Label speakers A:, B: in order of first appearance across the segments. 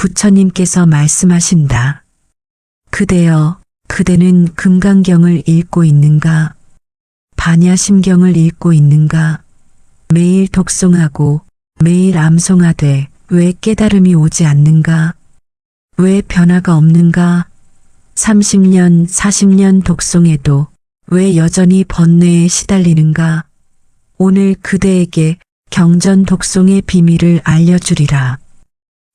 A: 부처님께서 말씀하신다. 그대여, 그대는 금강경을 읽고 있는가? 반야심경을 읽고 있는가? 매일 독송하고 매일 암송하되 왜 깨달음이 오지 않는가? 왜 변화가 없는가? 30년, 40년 독송해도 왜 여전히 번뇌에 시달리는가? 오늘 그대에게 경전 독송의 비밀을 알려주리라.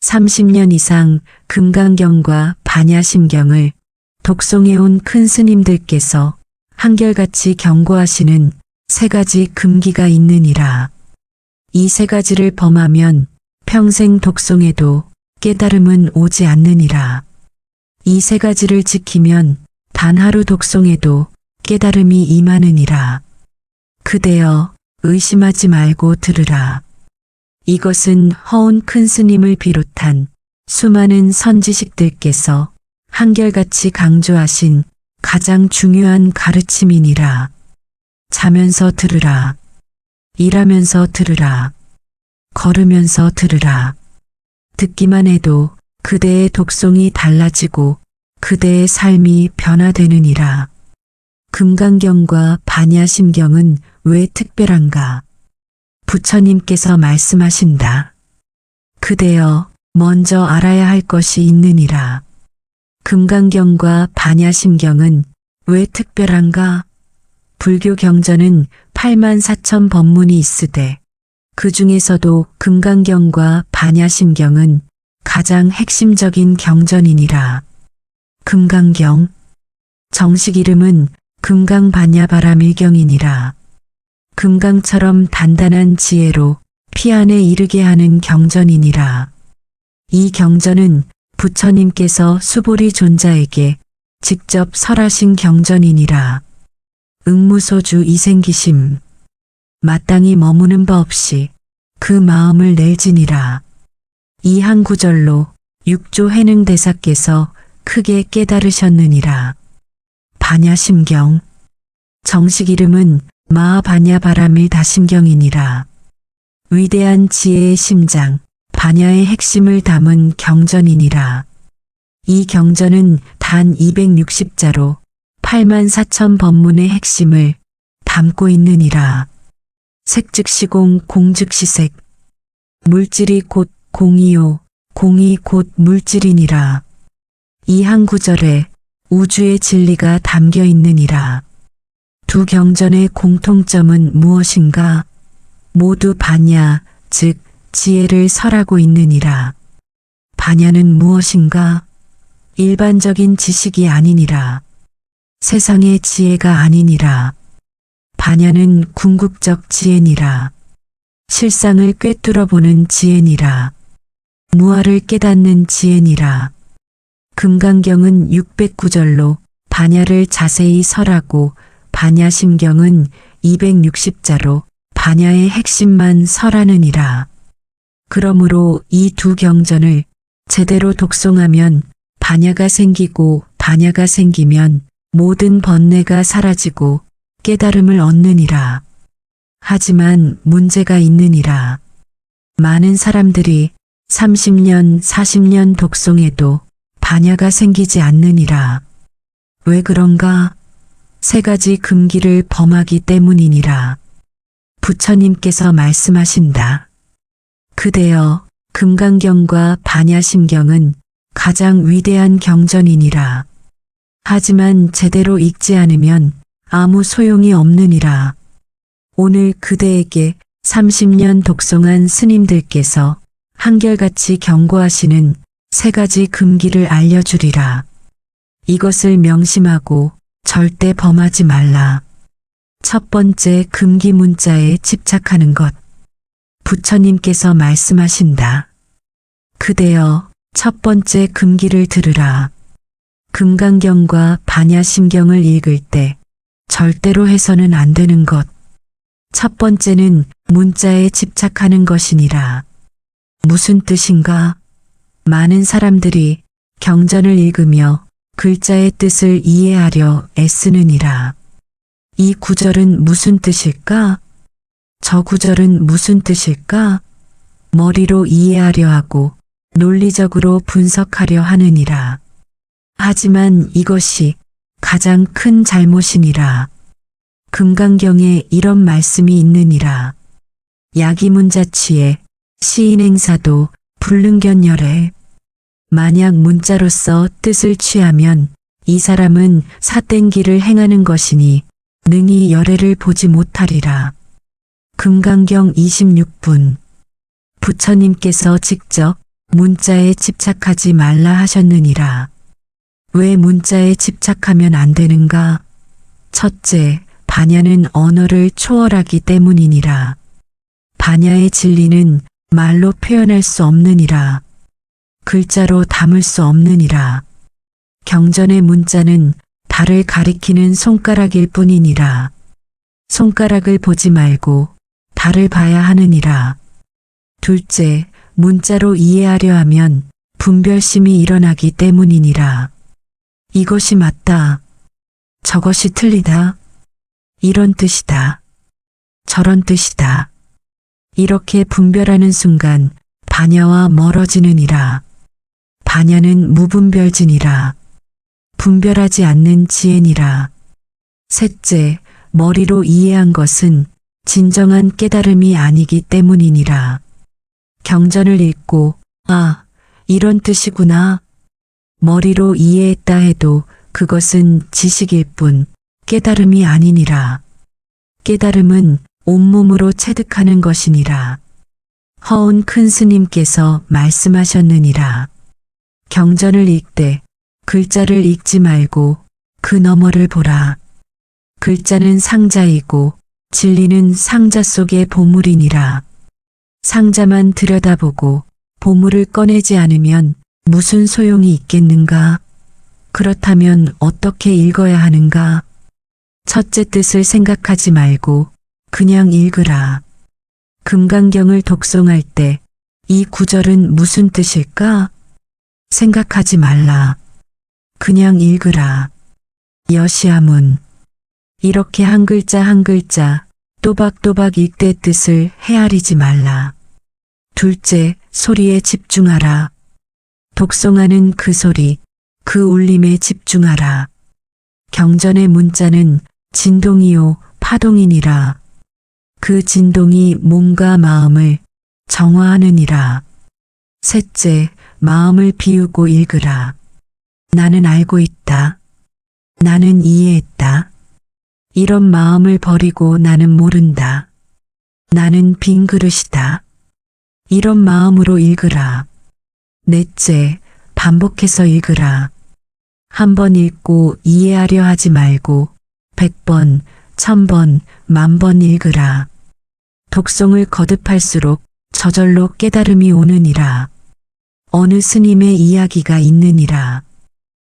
A: 30년 이상 금강경과 반야심경을 독송해온 큰 스님들께서 한결같이 경고하시는 세 가지 금기가 있느니라. 이 세 가지를 범하면 평생 독송해도 깨달음은 오지 않느니라. 이 세 가지를 지키면 단 하루 독송해도 깨달음이 임하느니라. 그대여, 의심하지 말고 들으라. 이것은 허운 큰 스님을 비롯한 수많은 선지식들께서 한결같이 강조하신 가장 중요한 가르침이니라. 자면서 들으라. 일하면서 들으라. 걸으면서 들으라. 듣기만 해도 그대의 독송이 달라지고 그대의 삶이 변화되느니라. 금강경과 반야심경은 왜 특별한가? 부처님께서 말씀하신다. 그대여, 먼저 알아야 할 것이 있느니라. 금강경과 반야심경은 왜 특별한가? 불교 경전은 84,000 법문이 있으되 그 중에서도 금강경과 반야심경은 가장 핵심적인 경전이니라. 금강경, 정식 이름은 금강반야바라밀경이니라. 금강처럼 단단한 지혜로 피안에 이르게 하는 경전이니라. 이 경전은 부처님께서 수보리 존자에게 직접 설하신 경전이니라. 응무소주 이생기심, 마땅히 머무는 바 없이 그 마음을 낼지니라. 이 한 구절로 육조 해능대사께서 크게 깨달으셨느니라. 반야심경, 정식 이름은 마하반야바라밀 다심경이니라. 위대한 지혜의 심장, 반야의 핵심을 담은 경전이니라. 이 경전은 단 260자로 84,000 법문의 핵심을 담고 있느니라. 색즉시공, 공즉시색, 물질이 곧 공이요, 공이 곧 물질이니라. 이 한 구절에 우주의 진리가 담겨 있느니라. 두 경전의 공통점은 무엇인가? 모두 반야, 즉 지혜를 설하고 있느니라. 반야는 무엇인가? 일반적인 지식이 아니니라. 세상의 지혜가 아니니라. 반야는 궁극적 지혜니라. 실상을 꿰뚫어 보는 지혜니라. 무아를 깨닫는 지혜니라. 금강경은 609절로 반야를 자세히 설하고 반야심경은 260자로 반야의 핵심만 설하느니라. 그러므로 이 두 경전을 제대로 독송하면 반야가 생기고 반야가 생기면 모든 번뇌가 사라지고 깨달음을 얻느니라. 하지만 문제가 있느니라. 많은 사람들이 30년, 40년 독송해도 반야가 생기지 않느니라. 왜 그런가? 세 가지 금기를 범하기 때문이니라. 부처님께서 말씀하신다. 그대여, 금강경과 반야심경은 가장 위대한 경전이니라. 하지만 제대로 읽지 않으면 아무 소용이 없느니라. 오늘 그대에게 30년 독송한 스님들께서 한결같이 경고하시는 세 가지 금기를 알려주리라. 이것을 명심하고 절대 범하지 말라. 첫 번째 금기 문자에 집착하는 것. 부처님께서 말씀하신다. 그대여, 첫 번째 금기를 들으라. 금강경과 반야심경을 읽을 때 절대로 해서는 안 되는 것. 첫 번째는 문자에 집착하는 것이니라. 무슨 뜻인가? 많은 사람들이 경전을 읽으며 글자의 뜻을 이해하려 애쓰느니라. 이 구절은 무슨 뜻일까? 저 구절은 무슨 뜻일까? 머리로 이해하려 하고 논리적으로 분석하려 하느니라. 하지만 이것이 가장 큰 잘못이니라. 금강경에 이런 말씀이 있느니라. 야기문자취에 시인행사도 불능견열에 만약 문자로서 뜻을 취하면 이 사람은 사땡기를 행하는 것이니 능히 열애를 보지 못하리라. 금강경 26분. 부처님께서 직접 문자에 집착하지 말라 하셨느니라. 왜 문자에 집착하면 안 되는가? 첫째, 반야는 언어를 초월하기 때문이니라. 반야의 진리는 말로 표현할 수 없느니라. 글자로 담을 수 없느니라. 경전의 문자는 달을 가리키는 손가락일 뿐이니라. 손가락을 보지 말고 달을 봐야 하느니라. 둘째, 문자로 이해하려 하면 분별심이 일어나기 때문이니라. 이것이 맞다. 저것이 틀리다. 이런 뜻이다. 저런 뜻이다. 이렇게 분별하는 순간 반야와 멀어지느니라. 반야는 무분별진이라. 분별하지 않는 지혜니라. 셋째, 머리로 이해한 것은 진정한 깨달음이 아니기 때문이니라. 경전을 읽고 아, 이런 뜻이구나. 머리로 이해했다 해도 그것은 지식일 뿐 깨달음이 아니니라. 깨달음은 온몸으로 체득하는 것이니라. 허운 큰 스님께서 말씀하셨느니라. 경전을 읽되 글자를 읽지 말고 그 너머를 보라. 글자는 상자이고 진리는 상자 속의 보물이니라. 상자만 들여다보고 보물을 꺼내지 않으면 무슨 소용이 있겠는가? 그렇다면 어떻게 읽어야 하는가? 첫째 뜻을 생각하지 말고 그냥 읽으라. 금강경을 독송할 때 이 구절은 무슨 뜻일까? 생각하지 말라. 그냥 읽으라. 여시아문. 이렇게 한 글자 한 글자 또박또박 읽되 뜻을 헤아리지 말라. 둘째, 소리에 집중하라. 독송하는 그 소리, 그 울림에 집중하라. 경전의 문자는 진동이요 파동이니라. 그 진동이 몸과 마음을 정화하느니라. 셋째, 마음을 비우고 읽으라. 나는 알고 있다. 나는 이해했다. 이런 마음을 버리고 나는 모른다. 나는 빈 그릇이다. 이런 마음으로 읽으라. 넷째, 반복해서 읽으라. 한 번 읽고 이해하려 하지 말고 100번, 1000번, 10,000번 읽으라. 독송을 거듭할수록 저절로 깨달음이 오느니라. 어느 스님의 이야기가 있느니라.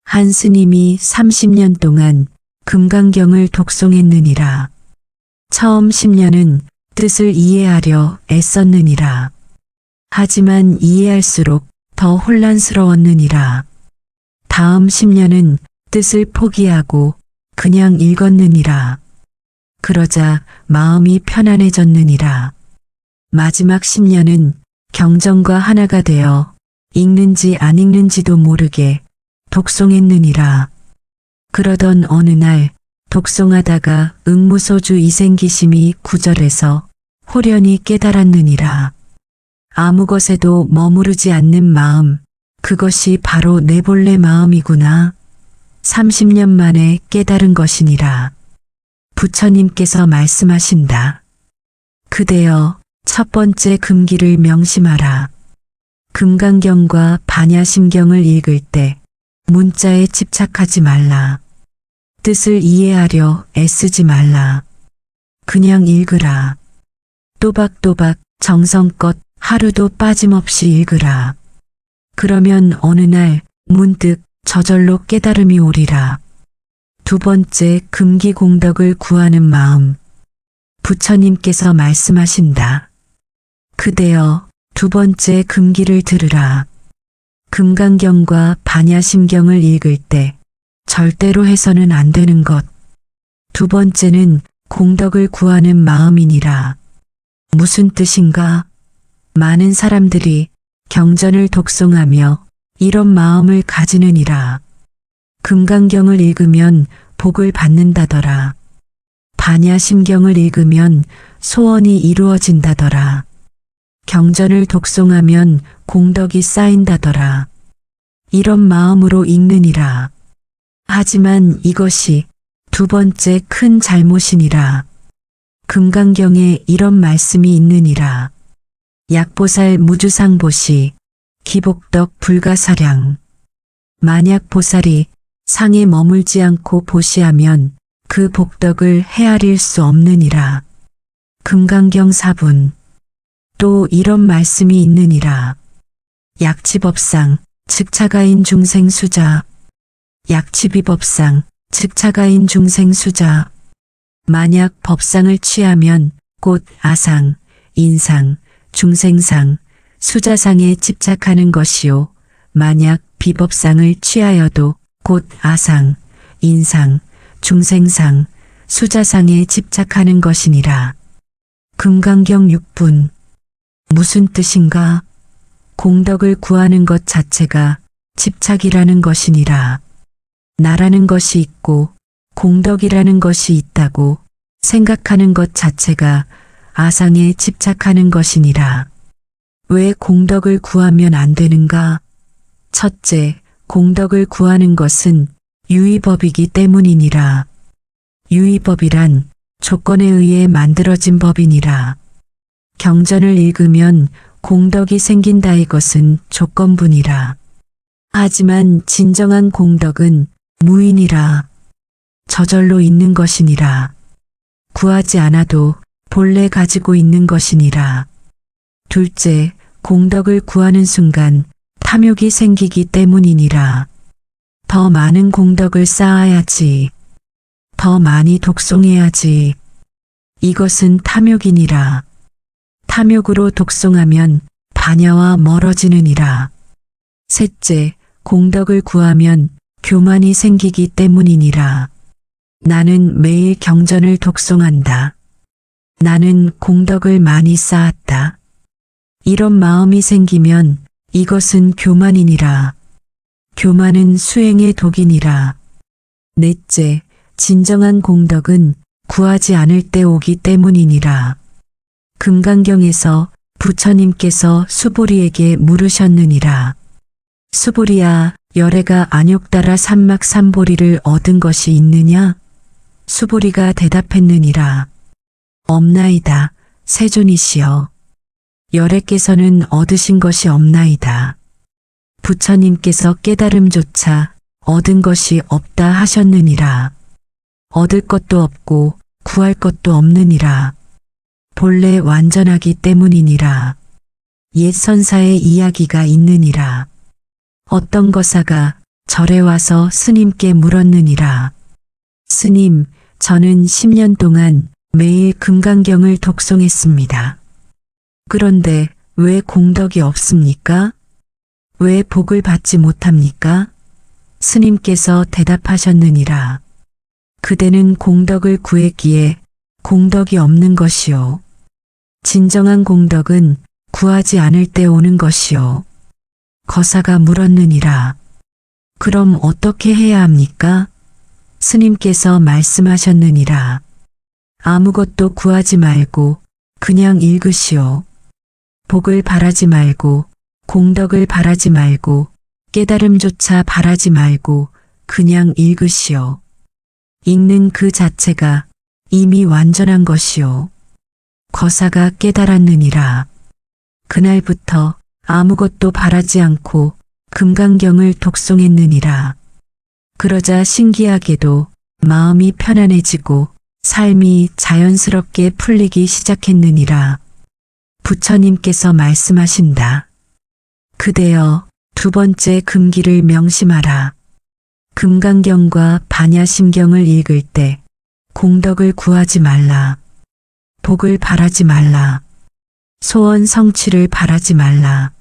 A: 한 스님이 30년 동안 금강경을 독송했느니라. 처음 10년은 뜻을 이해하려 애썼느니라. 하지만 이해할수록 더 혼란스러웠느니라. 다음 10년은 뜻을 포기하고 그냥 읽었느니라. 그러자 마음이 편안해졌느니라. 마지막 10년은 경전과 하나가 되어 읽는지 안 읽는지도 모르게 독송했느니라. 그러던 어느 날 독송하다가 응무소주 이생기심이 구절에서 호련히 깨달았느니라. 아무 것에도 머무르지 않는 마음, 그것이 바로 내 본래 마음이구나. 30년 만에 깨달은 것이니라. 부처님께서 말씀하신다. 그대여 첫 번째 금기를 명심하라. 금강경과 반야심경을 읽을 때 문자에 집착하지 말라. 뜻을 이해하려 애쓰지 말라. 그냥 읽으라. 또박또박 정성껏 하루도 빠짐없이 읽으라. 그러면 어느 날 문득 저절로 깨달음이 오리라. 두 번째 금기 공덕을 구하는 마음. 부처님께서 말씀하신다. 그대여 두 번째 금기를 들으라. 금강경과 반야심경을 읽을 때 절대로 해서는 안 되는 것. 두 번째는 공덕을 구하는 마음이니라. 무슨 뜻인가? 많은 사람들이 경전을 독송하며 이런 마음을 가지느니라. 금강경을 읽으면 복을 받는다더라. 반야심경을 읽으면 소원이 이루어진다더라. 경전을 독송하면 공덕이 쌓인다더라. 이런 마음으로 읽느니라. 하지만 이것이 두 번째 큰 잘못이니라. 금강경에 이런 말씀이 있느니라. 약보살 무주상보시 기복덕 불가사량. 만약 보살이 상에 머물지 않고 보시하면 그 복덕을 헤아릴 수 없느니라. 금강경 4분. 또 이런 말씀이 있느니라. 약치법상 즉차가인 중생수자. 약치비법상 즉차가인 중생수자. 만약 법상을 취하면 곧 아상, 인상, 중생상, 수자상에 집착하는 것이요. 만약 비법상을 취하여도 곧 아상, 인상, 중생상, 수자상에 집착하는 것이니라. 금강경 6분. 무슨 뜻인가? 공덕을 구하는 것 자체가 집착이라는 것이니라. 나라는 것이 있고 공덕이라는 것이 있다고 생각하는 것 자체가 아상에 집착하는 것이니라. 왜 공덕을 구하면 안 되는가? 첫째, 공덕을 구하는 것은 유의법이기 때문이니라. 유의법이란 조건에 의해 만들어진 법이니라. 경전을 읽으면 공덕이 생긴다 이것은 조건분이라. 하지만 진정한 공덕은 무인이라. 저절로 있는 것이니라. 구하지 않아도 본래 가지고 있는 것이니라. 둘째, 공덕을 구하는 순간 탐욕이 생기기 때문이니라. 더 많은 공덕을 쌓아야지. 더 많이 독송해야지. 이것은 탐욕이니라. 탐욕으로 독송하면 반야와 멀어지느니라. 셋째, 공덕을 구하면 교만이 생기기 때문이니라. 나는 매일 경전을 독송한다. 나는 공덕을 많이 쌓았다. 이런 마음이 생기면 이것은 교만이니라. 교만은 수행의 독이니라. 넷째, 진정한 공덕은 구하지 않을 때 오기 때문이니라. 금강경에서 부처님께서 수보리에게 물으셨느니라. 수보리야, 열애가 안욕따라 삼막삼보리를 얻은 것이 있느냐? 수보리가 대답했느니라. 없나이다, 세존이시여. 열애께서는 얻으신 것이 없나이다. 부처님께서 깨달음조차 얻은 것이 없다 하셨느니라. 얻을 것도 없고 구할 것도 없느니라. 본래 완전하기 때문이니라. 옛 선사의 이야기가 있느니라. 어떤 거사가 절에 와서 스님께 물었느니라. 스님, 저는 10년 동안 매일 금강경을 독송했습니다. 그런데 왜 공덕이 없습니까? 왜 복을 받지 못합니까? 스님께서 대답하셨느니라. 그대는 공덕을 구했기에 공덕이 없는 것이요. 진정한 공덕은 구하지 않을 때 오는 것이요. 거사가 물었느니라. 그럼 어떻게 해야 합니까? 스님께서 말씀하셨느니라. 아무것도 구하지 말고 그냥 읽으시오. 복을 바라지 말고 공덕을 바라지 말고 깨달음조차 바라지 말고 그냥 읽으시오. 읽는 그 자체가 이미 완전한 것이오. 거사가 깨달았느니라. 그날부터 아무것도 바라지 않고 금강경을 독송했느니라. 그러자 신기하게도 마음이 편안해지고 삶이 자연스럽게 풀리기 시작했느니라. 부처님께서 말씀하신다. 그대여, 두 번째 금기를 명심하라. 금강경과 반야심경을 읽을 때 공덕을 구하지 말라. 복을 바라지 말라. 소원 성취를 바라지 말라.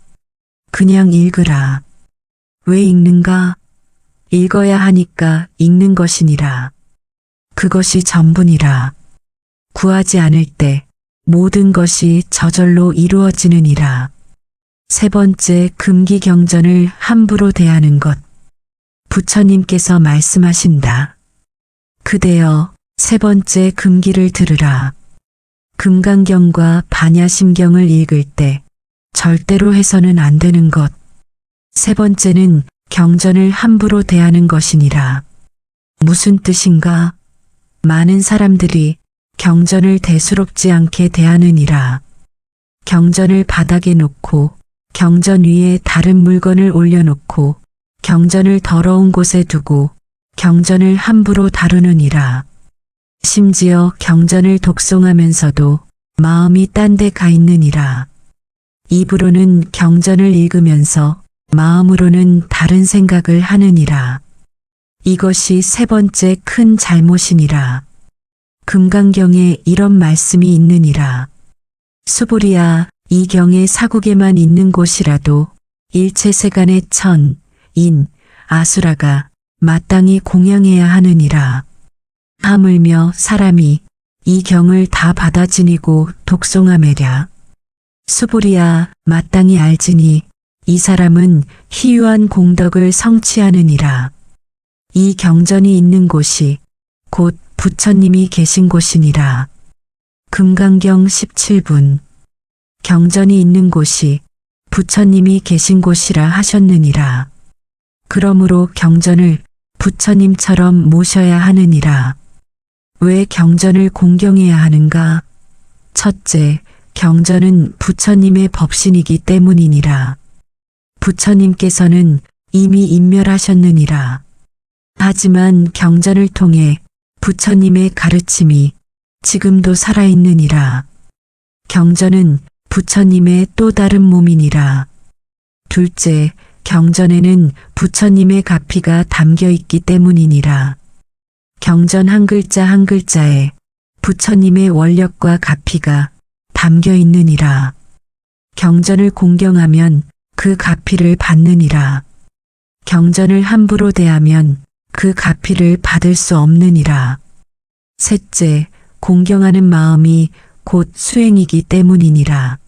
A: 그냥 읽으라. 왜 읽는가? 읽어야 하니까 읽는 것이니라. 그것이 전부니라. 구하지 않을 때 모든 것이 저절로 이루어지느니라. 세 번째, 금기 경전을 함부로 대하는 것. 부처님께서 말씀하신다. 그대여, 세 번째 금기를 들으라. 금강경과 반야심경을 읽을 때 절대로 해서는 안 되는 것. 세 번째는 경전을 함부로 대하는 것이니라. 무슨 뜻인가? 많은 사람들이 경전을 대수롭지 않게 대하느니라. 경전을 바닥에 놓고 경전 위에 다른 물건을 올려놓고 경전을 더러운 곳에 두고 경전을 함부로 다루느니라. 심지어 경전을 독송하면서도 마음이 딴 데 가 있느니라. 입으로는 경전을 읽으면서 마음으로는 다른 생각을 하느니라. 이것이 세 번째 큰 잘못이니라. 금강경에 이런 말씀이 있느니라. 수불이야, 이 경의 사국에만 있는 곳이라도 일체 세간의 천, 인, 아수라가 마땅히 공양해야 하느니라. 하물며 사람이 이 경을 다 받아 지니고 독송하매랴. 수불이야, 마땅히 알지니 이 사람은 희유한 공덕을 성취하느니라. 이 경전이 있는 곳이 곧 부처님이 계신 곳이니라. 금강경 17분. 경전이 있는 곳이 부처님이 계신 곳이라 하셨느니라. 그러므로 경전을 부처님처럼 모셔야 하느니라. 왜 경전을 공경해야 하는가? 첫째, 경전은 부처님의 법신이기 때문이니라. 부처님께서는 이미 인멸하셨느니라. 하지만 경전을 통해 부처님의 가르침이 지금도 살아있느니라. 경전은 부처님의 또 다른 몸이니라. 둘째, 경전에는 부처님의 가피가 담겨 있기 때문이니라. 경전 한 글자 한 글자에 부처님의 원력과 가피가 담겨 있느니라. 경전을 공경하면 그 가피를 받느니라. 경전을 함부로 대하면 그 가피를 받을 수 없느니라. 셋째, 공경하는 마음이 곧 수행이기 때문이니라.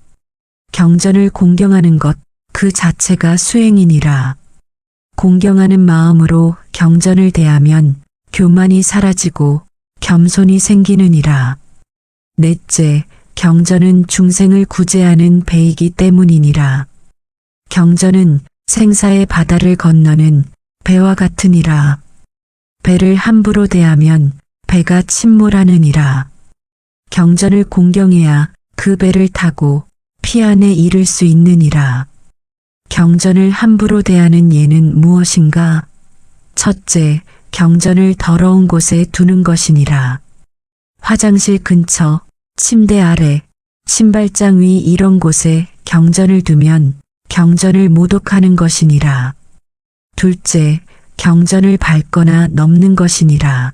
A: 경전을 공경하는 것 그 자체가 수행이니라. 공경하는 마음으로 경전을 대하면 교만이 사라지고 겸손이 생기느니라. 넷째, 경전은 중생을 구제하는 배이기 때문이니라. 경전은 생사의 바다를 건너는 배와 같으니라. 배를 함부로 대하면 배가 침몰하느니라. 경전을 공경해야 그 배를 타고 피 안에 이를 수 있느니라. 경전을 함부로 대하는 예는 무엇인가? 첫째, 경전을 더러운 곳에 두는 것이니라. 화장실 근처, 침대 아래, 신발장 위 이런 곳에 경전을 두면 경전을 모독하는 것이니라. 둘째, 경전을 밟거나 넘는 것이니라.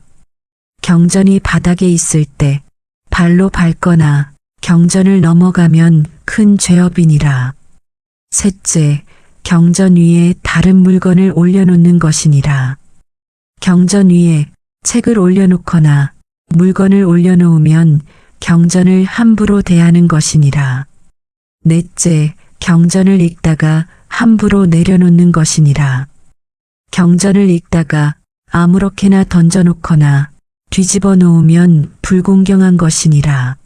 A: 경전이 바닥에 있을 때 발로 밟거나 경전을 넘어가면 큰 죄업이니라. 셋째, 경전 위에 다른 물건을 올려놓는 것이니라. 경전 위에 책을 올려놓거나 물건을 올려놓으면 경전을 함부로 대하는 것이니라. 넷째, 경전을 읽다가 함부로 내려놓는 것이니라. 경전을 읽다가 아무렇게나 던져놓거나 뒤집어 놓으면 불공경한 것이니라.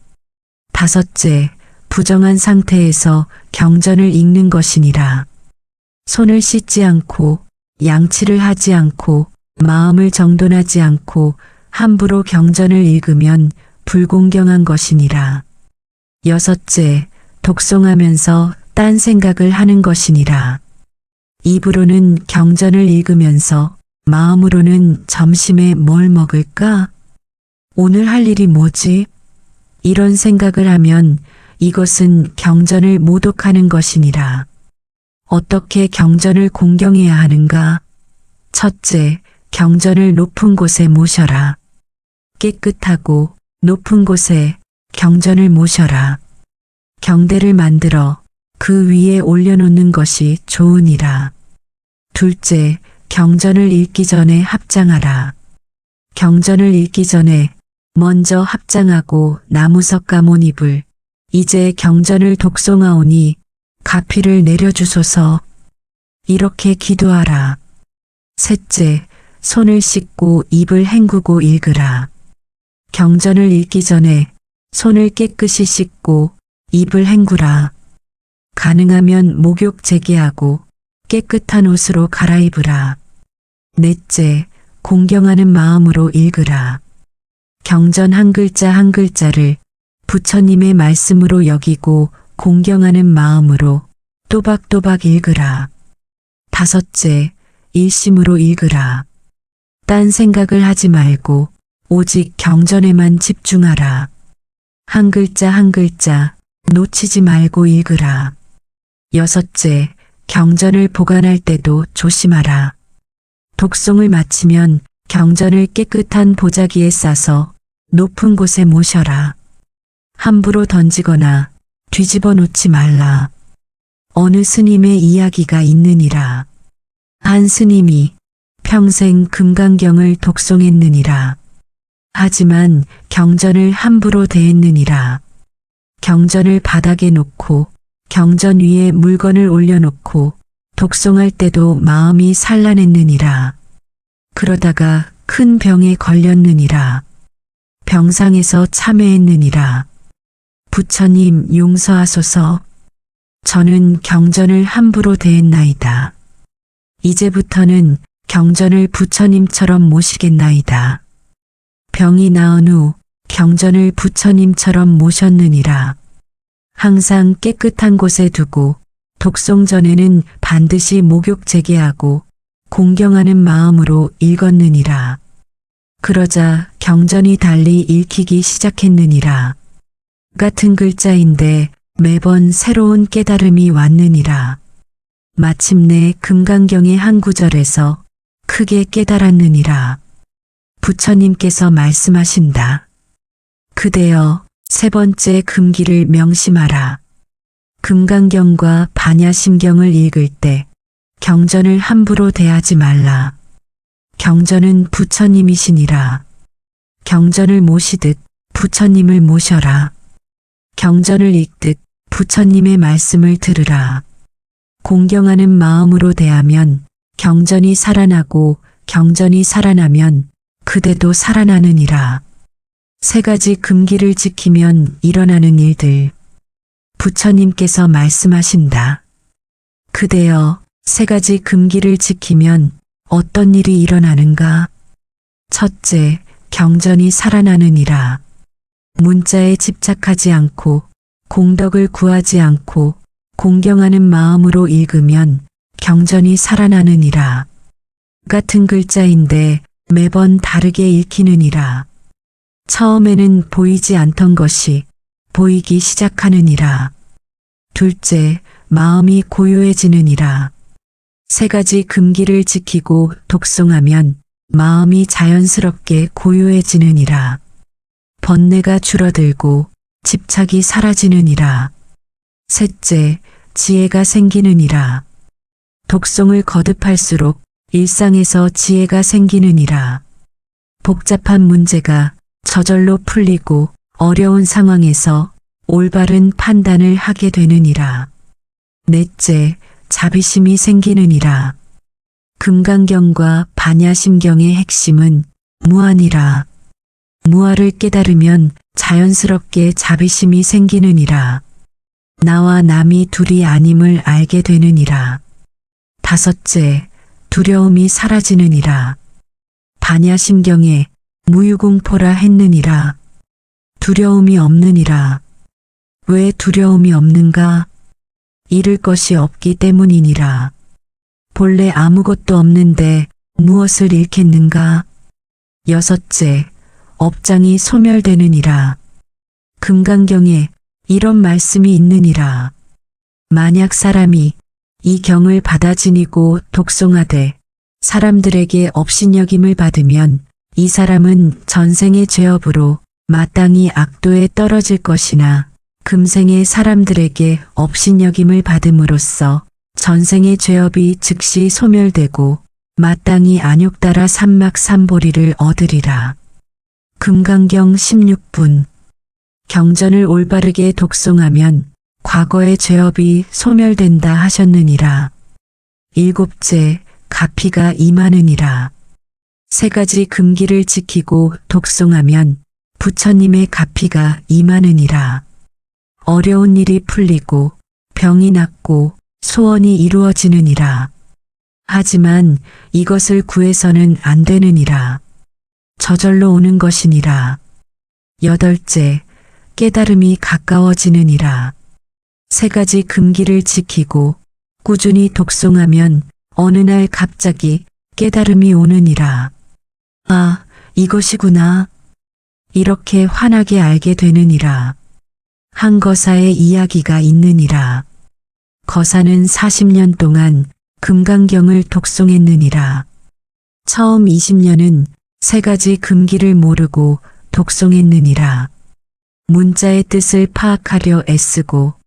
A: 다섯째, 부정한 상태에서 경전을 읽는 것이니라. 손을 씻지 않고 양치를 하지 않고 마음을 정돈하지 않고 함부로 경전을 읽으면 불공경한 것이니라. 여섯째, 독송하면서 딴 생각을 하는 것이니라. 입으로는 경전을 읽으면서 마음으로는 점심에 뭘 먹을까? 오늘 할 일이 뭐지? 이런 생각을 하면 이것은 경전을 모독하는 것이니라. 어떻게 경전을 공경해야 하는가? 첫째, 경전을 높은 곳에 모셔라. 깨끗하고 높은 곳에 경전을 모셔라. 경대를 만들어 그 위에 올려놓는 것이 좋으니라. 둘째, 경전을 읽기 전에 합장하라. 경전을 읽기 전에 먼저 합장하고 나무석 가모니불 이제 경전을 독송하오니 가피를 내려주소서. 이렇게 기도하라. 셋째, 손을 씻고 입을 헹구고 읽으라. 경전을 읽기 전에 손을 깨끗이 씻고 입을 헹구라. 가능하면 목욕 재개하고 깨끗한 옷으로 갈아입으라. 넷째, 공경하는 마음으로 읽으라. 경전 한 글자 한 글자를 부처님의 말씀으로 여기고 공경하는 마음으로 또박또박 읽으라. 다섯째, 일심으로 읽으라. 딴 생각을 하지 말고 오직 경전에만 집중하라. 한 글자 한 글자 놓치지 말고 읽으라. 여섯째, 경전을 보관할 때도 조심하라. 독송을 마치면 경전을 깨끗한 보자기에 싸서 높은 곳에 모셔라. 함부로 던지거나 뒤집어 놓지 말라. 어느 스님의 이야기가 있느니라. 한 스님이 평생 금강경을 독송했느니라. 하지만 경전을 함부로 대했느니라. 경전을 바닥에 놓고 경전 위에 물건을 올려놓고 독송할 때도 마음이 산란했느니라. 그러다가 큰 병에 걸렸느니라. 병상에서 참회했느니라. 부처님 용서하소서. 저는 경전을 함부로 대했나이다. 이제부터는 경전을 부처님처럼 모시겠나이다. 병이 나은 후 경전을 부처님처럼 모셨느니라. 항상 깨끗한 곳에 두고 독송 전에는 반드시 목욕 재개하고 공경하는 마음으로 읽었느니라. 그러자 경전이 달리 읽히기 시작했느니라. 같은 글자인데 매번 새로운 깨달음이 왔느니라. 마침내 금강경의 한 구절에서 크게 깨달았느니라. 부처님께서 말씀하신다. 그대여 세 번째 금기를 명심하라. 금강경과 반야심경을 읽을 때 경전을 함부로 대하지 말라. 경전은 부처님이시니라. 경전을 모시듯 부처님을 모셔라. 경전을 읽듯 부처님의 말씀을 들으라. 공경하는 마음으로 대하면 경전이 살아나고 경전이 살아나면 그대도 살아나느니라. 세 가지 금기를 지키면 일어나는 일들. 부처님께서 말씀하신다. 그대여 세 가지 금기를 지키면 어떤 일이 일어나는가? 첫째, 경전이 살아나느니라. 문자에 집착하지 않고 공덕을 구하지 않고 공경하는 마음으로 읽으면 경전이 살아나느니라. 같은 글자인데 매번 다르게 읽히느니라. 처음에는 보이지 않던 것이 보이기 시작하느니라. 둘째, 마음이 고요해지느니라. 세 가지 금기를 지키고 독송하면 마음이 자연스럽게 고요해지느니라. 번뇌가 줄어들고 집착이 사라지느니라. 셋째, 지혜가 생기느니라. 독송을 거듭할수록 일상에서 지혜가 생기느니라. 복잡한 문제가 저절로 풀리고 어려운 상황에서 올바른 판단을 하게 되느니라. 넷째, 자비심이 생기느니라. 금강경과 반야심경의 핵심은 무아니라. 무아를 깨달으면 자연스럽게 자비심이 생기느니라. 나와 남이 둘이 아님을 알게 되느니라. 다섯째, 두려움이 사라지느니라. 반야심경에 무유공포라 했느니라. 두려움이 없느니라. 왜 두려움이 없는가? 잃을 것이 없기 때문이니라. 본래 아무것도 없는데 무엇을 잃겠는가? 여섯째, 업장이 소멸되느니라. 금강경에 이런 말씀이 있느니라. 만약 사람이 이 경을 받아 지니고 독송하되 사람들에게 업신여김을 받으면 이 사람은 전생의 죄업으로 마땅히 악도에 떨어질 것이나 금생의 사람들에게 업신여김을 받음으로써 전생의 죄업이 즉시 소멸되고 마땅히 안욕따라 삼막삼보리를 얻으리라. 금강경 16분. 경전을 올바르게 독송하면 과거의 죄업이 소멸된다 하셨느니라. 일곱째, 가피가 임하느니라. 세 가지 금기를 지키고 독송하면 부처님의 가피가 임하느니라. 어려운 일이 풀리고 병이 낫고 소원이 이루어지느니라. 하지만 이것을 구해서는 안 되느니라. 저절로 오는 것이니라. 여덟째, 깨달음이 가까워지느니라. 세 가지 금기를 지키고 꾸준히 독송하면 어느 날 갑자기 깨달음이 오느니라. 아, 이것이구나. 이렇게 환하게 알게 되느니라. 한 거사의 이야기가 있느니라. 거사는 40년 동안 금강경을 독송했느니라. 처음 20년은 세 가지 금기를 모르고 독송했느니라. 문자의 뜻을 파악하려 애쓰고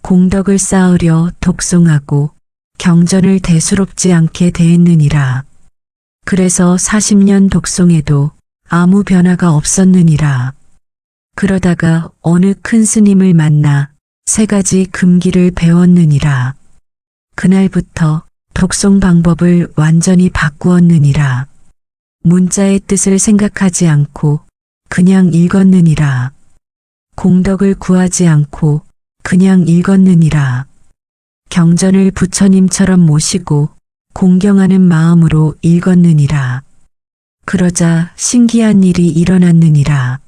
A: 공덕을 쌓으려 독송하고 경전을 대수롭지 않게 대했느니라. 그래서 40년 독송해도 아무 변화가 없었느니라. 그러다가 어느 큰 스님을 만나 세 가지 금기를 배웠느니라. 그날부터 독송 방법을 완전히 바꾸었느니라. 문자의 뜻을 생각하지 않고 그냥 읽었느니라. 공덕을 구하지 않고 그냥 읽었느니라. 경전을 부처님처럼 모시고 공경하는 마음으로 읽었느니라. 그러자 신기한 일이 일어났느니라.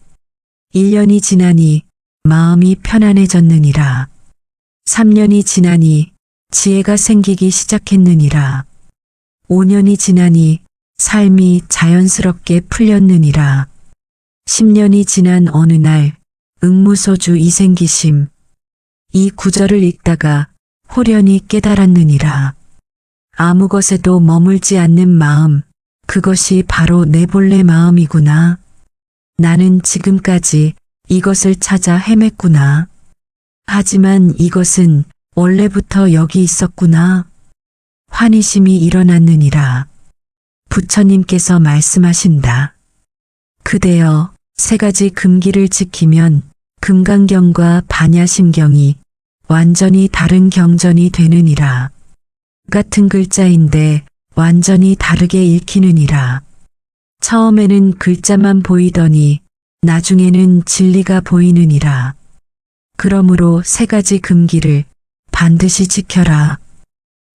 A: 1년이 지나니 마음이 편안해졌느니라. 3년이 지나니 지혜가 생기기 시작했느니라. 5년이 지나니 삶이 자연스럽게 풀렸느니라. 10년이 지난 어느 날 응무소주 이생기심. 이 구절을 읽다가 호련히 깨달았느니라. 아무 것에도 머물지 않는 마음, 그것이 바로 내 본래 마음이구나. 나는 지금까지 이것을 찾아 헤맸구나. 하지만 이것은 원래부터 여기 있었구나. 환희심이 일어났느니라. 부처님께서 말씀하신다. 그대여, 세 가지 금기를 지키면 금강경과 반야심경이 완전히 다른 경전이 되느니라. 같은 글자인데 완전히 다르게 읽히느니라. 처음에는 글자만 보이더니 나중에는 진리가 보이느니라. 그러므로 세 가지 금기를 반드시 지켜라.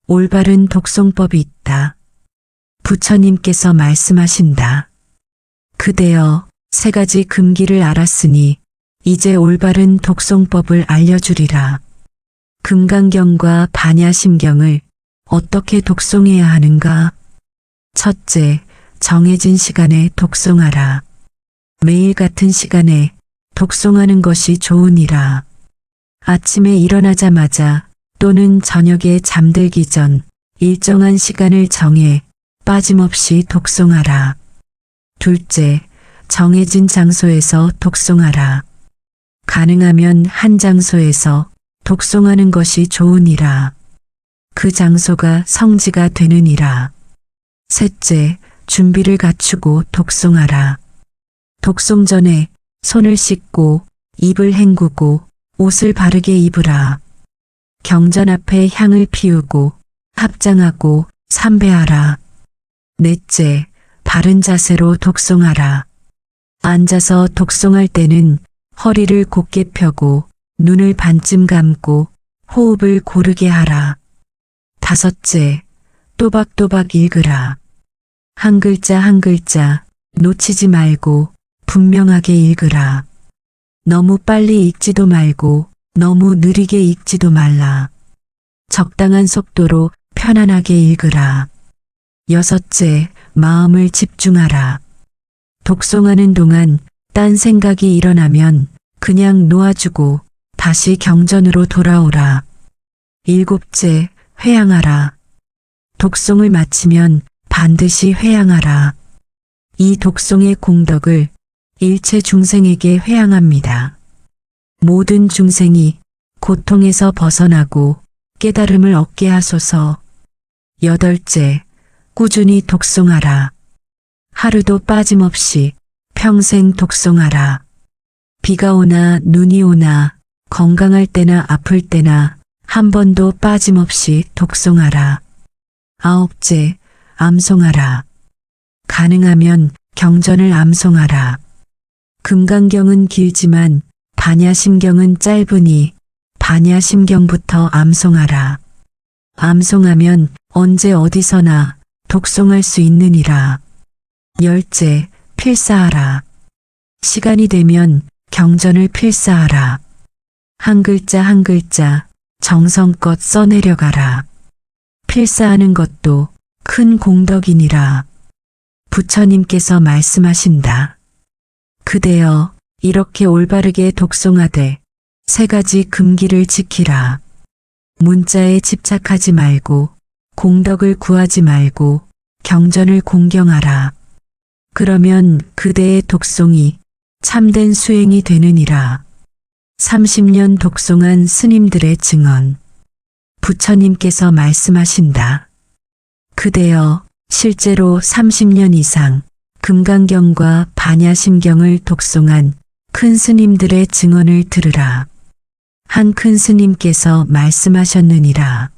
A: 올바른 독송법이 있다. 부처님께서 말씀하신다. 그대여, 세 가지 금기를 알았으니 이제 올바른 독송법을 알려주리라. 금강경과 반야심경을 어떻게 독송해야 하는가? 첫째, 정해진 시간에 독송하라. 매일 같은 시간에 독송하는 것이 좋으니라. 아침에 일어나자마자 또는 저녁에 잠들기 전 일정한 시간을 정해 빠짐없이 독송하라. 둘째, 정해진 장소에서 독송하라. 가능하면 한 장소에서 독송하는 것이 좋으니라. 그 장소가 성지가 되느니라. 셋째, 준비를 갖추고 독송하라. 독송 전에 손을 씻고 입을 헹구고 옷을 바르게 입으라. 경전 앞에 향을 피우고 합장하고 삼배하라. 넷째, 바른 자세로 독송하라. 앉아서 독송할 때는 허리를 곧게 펴고 눈을 반쯤 감고 호흡을 고르게 하라. 다섯째, 또박또박 읽으라. 한 글자 한 글자 놓치지 말고 분명하게 읽으라. 너무 빨리 읽지도 말고 너무 느리게 읽지도 말라. 적당한 속도로 편안하게 읽으라. 여섯째, 마음을 집중하라. 독송하는 동안 딴 생각이 일어나면 그냥 놓아주고 다시 경전으로 돌아오라. 일곱째, 회양하라. 독송을 마치면 반드시 회양하라. 이 독송의 공덕을 일체 중생에게 회양합니다. 모든 중생이 고통에서 벗어나고 깨달음을 얻게 하소서. 여덟째, 꾸준히 독송하라. 하루도 빠짐없이 평생 독송하라. 비가 오나 눈이 오나 건강할 때나 아플 때나 한 번도 빠짐없이 독송하라. 9째, 암송하라. 가능하면 경전을 암송하라. 금강경은 길지만 반야심경은 짧으니 반야심경부터 암송하라. 암송하면 언제 어디서나 독송할 수 있느니라. 10째, 필사하라. 시간이 되면 경전을 필사하라. 한 글자 한 글자 정성껏 써내려가라. 필사하는 것도 큰 공덕이니라. 부처님께서 말씀하신다. 그대여 이렇게 올바르게 독송하되 세 가지 금기를 지키라. 문자에 집착하지 말고 공덕을 구하지 말고 경전을 공경하라. 그러면 그대의 독송이 참된 수행이 되느니라. 30년 독송한 스님들의 증언. 부처님께서 말씀하신다. 그대여 실제로 30년 이상 금강경과 반야심경을 독송한 큰 스님들의 증언을 들으라. 한 큰 스님께서 말씀하셨느니라.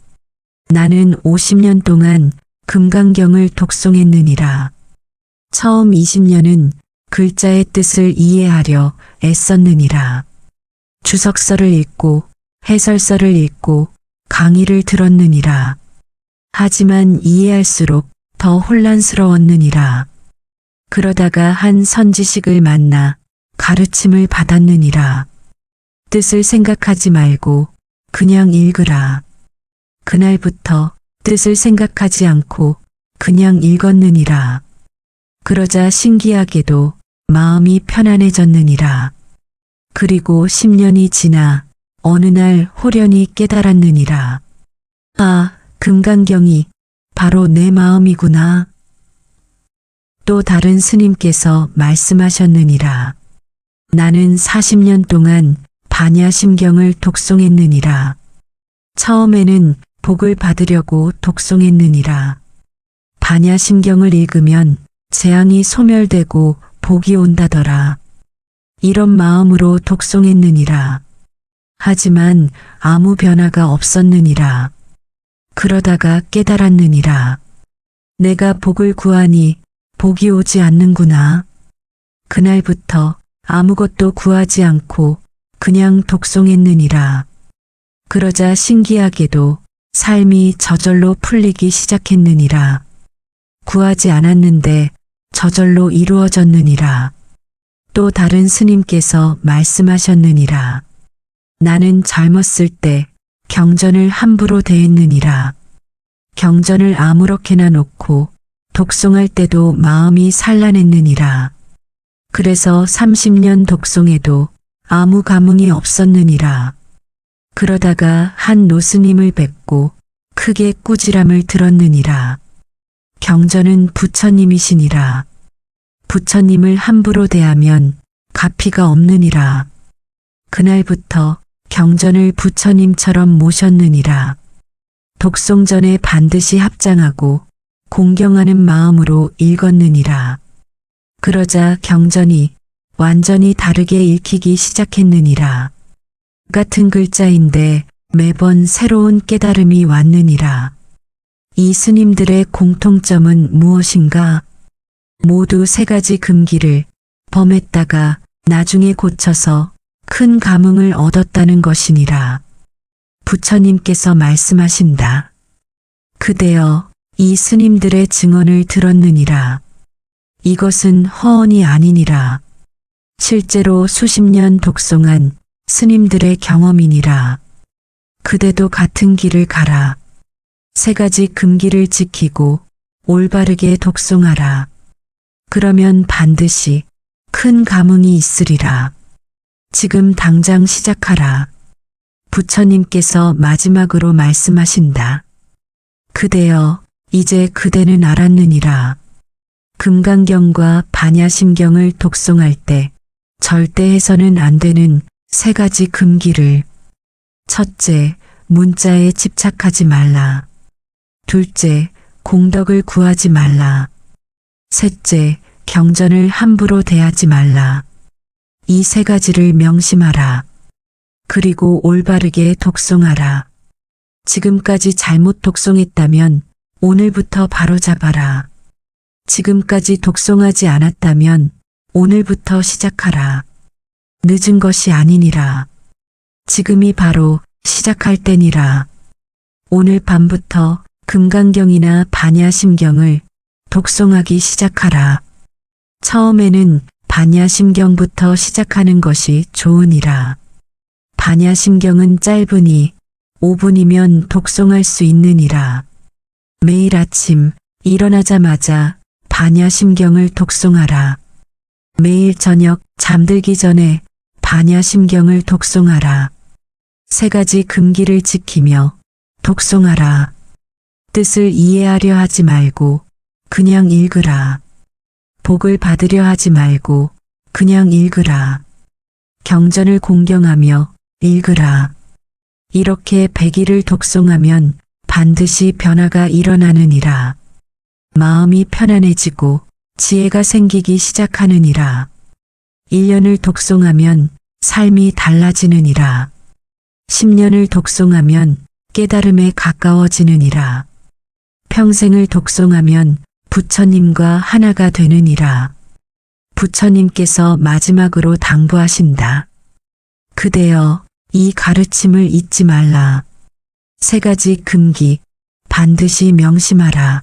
A: 나는 50년 동안 금강경을 독송했느니라. 처음 20년은 글자의 뜻을 이해하려 애썼느니라. 주석서를 읽고 해설서를 읽고 강의를 들었느니라. 하지만 이해할수록 더 혼란스러웠느니라. 그러다가 한 선지식을 만나 가르침을 받았느니라. 뜻을 생각하지 말고 그냥 읽으라. 그날부터 뜻을 생각하지 않고 그냥 읽었느니라. 그러자 신기하게도 마음이 편안해졌느니라. 그리고 10년이 지나 어느 날 호련히 깨달았느니라. 아, 금강경이 바로 내 마음이구나. 또 다른 스님께서 말씀하셨느니라. 나는 40년 동안 반야심경을 독송했느니라. 처음에는 복을 받으려고 독송했느니라. 반야심경을 읽으면 재앙이 소멸되고 복이 온다더라. 이런 마음으로 독송했느니라. 하지만 아무 변화가 없었느니라. 그러다가 깨달았느니라. 내가 복을 구하니 복이 오지 않는구나. 그날부터 아무것도 구하지 않고 그냥 독송했느니라. 그러자 신기하게도 삶이 저절로 풀리기 시작했느니라. 구하지 않았는데 저절로 이루어졌느니라. 또 다른 스님께서 말씀하셨느니라. 나는 젊었을 때 경전을 함부로 대했느니라. 경전을 아무렇게나 놓고 독송할 때도 마음이 산란했느니라. 그래서 30년 독송해도 아무 감흥이 없었느니라. 그러다가 한 노스님을 뵙고 크게 꾸지람을 들었느니라. 경전은 부처님이시니라. 부처님을 함부로 대하면 가피가 없느니라. 그날부터 경전을 부처님처럼 모셨느니라. 독송 전에 반드시 합장하고 공경하는 마음으로 읽었느니라. 그러자 경전이 완전히 다르게 읽히기 시작했느니라. 같은 글자인데 매번 새로운 깨달음이 왔느니라. 이 스님들의 공통점은 무엇인가? 모두 세 가지 금기를 범했다가 나중에 고쳐서 큰 감흥을 얻었다는 것이니라. 부처님께서 말씀하신다. 그대여 이 스님들의 증언을 들었느니라. 이것은 허언이 아니니라. 실제로 수십 년 독송한 스님들의 경험이니라. 그대도 같은 길을 가라. 세 가지 금기를 지키고 올바르게 독송하라. 그러면 반드시 큰 감흥이 있으리라. 지금 당장 시작하라. 부처님께서 마지막으로 말씀하신다. 그대여 이제 그대는 알았느니라. 금강경과 반야심경을 독송할 때 절대 해서는 안 되는 세 가지 금기를. 첫째, 문자에 집착하지 말라. 둘째, 공덕을 구하지 말라. 셋째, 경전을 함부로 대하지 말라. 이 세 가지를 명심하라. 그리고 올바르게 독송하라. 지금까지 잘못 독송했다면 오늘부터 바로잡아라. 지금까지 독송하지 않았다면 오늘부터 시작하라. 늦은 것이 아니니라. 지금이 바로 시작할 때니라. 오늘 밤부터 금강경이나 반야심경을 독송하기 시작하라. 처음에는 반야심경부터 시작하는 것이 좋으니라. 반야심경은 짧으니 5분이면 독송할 수 있느니라. 매일 아침 일어나자마자 반야심경을 독송하라. 매일 저녁 잠들기 전에 반야심경을 독송하라. 3가지 금기를 지키며 독송하라. 뜻을 이해하려 하지 말고 그냥 읽으라. 복을 받으려 하지 말고 그냥 읽으라. 경전을 공경하며 읽으라. 이렇게 100일을 독송하면 반드시 변화가 일어나느니라. 마음이 편안해지고 지혜가 생기기 시작하느니라. 1년을 독송하면 삶이 달라지느니라. 10년을 독송하면 깨달음에 가까워지느니라. 평생을 독송하면 부처님과 하나가 되느니라. 부처님께서 마지막으로 당부하신다. 그대여, 이 가르침을 잊지 말라. 3가지 금기 반드시 명심하라.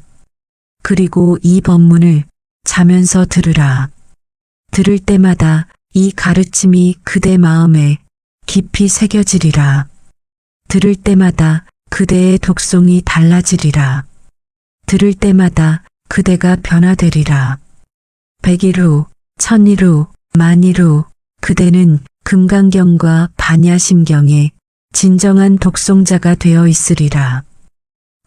A: 그리고 이 법문을 자면서 들으라. 들을 때마다 이 가르침이 그대 마음에 깊이 새겨지리라. 들을 때마다 그대의 독송이 달라지리라. 들을 때마다 그대가 변화되리라. 100일 후, 1000일 후, 만일 후 그대는 금강경과 반야심경의 진정한 독송자가 되어 있으리라.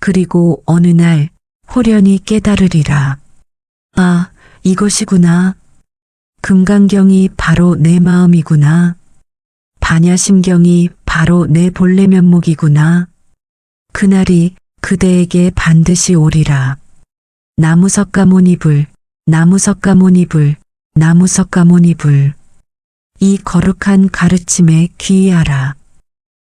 A: 그리고 어느 날 호련히 깨달으리라. 아, 이것이구나. 금강경이 바로 내 마음이구나. 반야심경이 바로 내 본래 면목이구나. 그날이 그대에게 반드시 오리라. 나무석가모니불, 나무석가모니불, 나무석가모니불. 이 거룩한 가르침에 귀의하라.